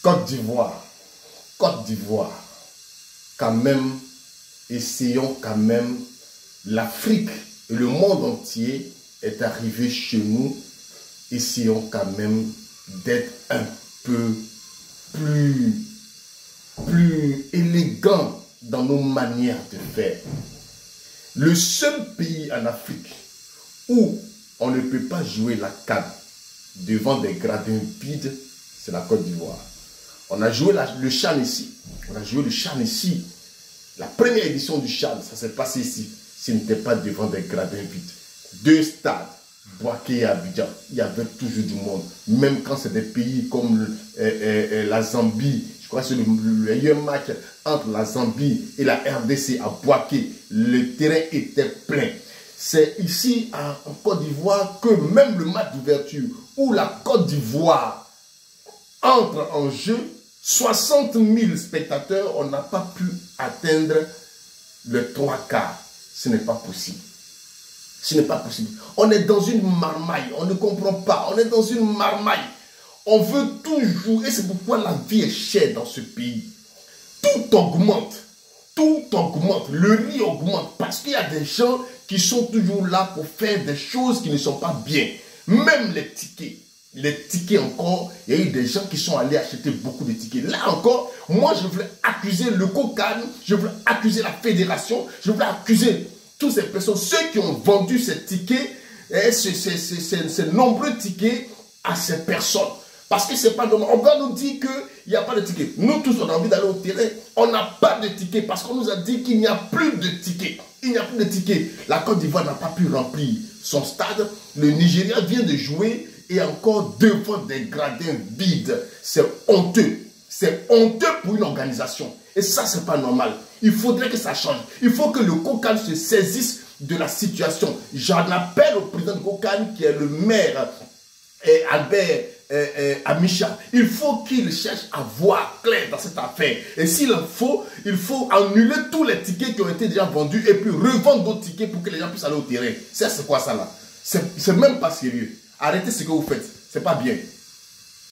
Côte d'Ivoire. Côte d'Ivoire. Quand même, essayons quand même. L'Afrique et le monde entier est arrivé chez nous. Essayons quand même d'être un peu plus élégants dans nos manières de faire. Le seul pays en Afrique où on ne peut pas jouer la CAN devant des gradins vides, c'est la Côte d'Ivoire. On a joué le CHAN ici. On a joué le CHAN ici. La première édition du CHAN, ça s'est passé ici. Ce n'était pas devant des gradins vides. 2 stades, Bouaké et Abidjan, il y avait toujours du monde. Même quand c'est des pays comme la Zambie, je crois que c'est le meilleur match entre la Zambie et la RDC à Bouaké, le terrain était plein. C'est ici en Côte d'Ivoire que même le match d'ouverture où la Côte d'Ivoire entre en jeu, 60 000 spectateurs, on n'a pas pu atteindre le 3/4. Ce n'est pas possible. Ce n'est pas possible. On est dans une marmaille. On ne comprend pas. On est dans une marmaille. On veut toujours. Et c'est pourquoi la vie est chère dans ce pays. Tout augmente. Tout augmente. Le riz augmente. Parce qu'il y a des gens qui sont toujours là pour faire des choses qui ne sont pas bien. Même les tickets. Les tickets encore, il y a eu des gens qui sont allés acheter beaucoup de tickets. Là encore, moi je voulais accuser le COCAN, je voulais accuser la fédération, je voulais accuser toutes ces personnes, ceux qui ont vendu ces tickets, ces nombreux tickets à ces personnes. Parce que c'est pas normal. On va nous dire qu'il n'y a pas de tickets. Nous tous, on a envie d'aller au terrain. On n'a pas de tickets parce qu'on nous a dit qu'il n'y a plus de tickets. Il n'y a plus de tickets. La Côte d'Ivoire n'a pas pu remplir son stade. Le Nigeria vient de jouer et encore devant des gradins vides. C'est honteux. C'est honteux pour une organisation. Et ça, c'est pas normal. Il faudrait que ça change. Il faut que le COCAN se saisisse de la situation. J'en appelle au président du COCAN qui est le maire Albert Amicha. Il faut qu'il cherche à voir clair dans cette affaire. Et s'il en faut, il faut annuler tous les tickets qui ont été déjà vendus et puis revendre d'autres tickets pour que les gens puissent aller au terrain. C'est quoi ça là? C'est même pas sérieux. Arrêtez ce que vous faites. C'est pas bien.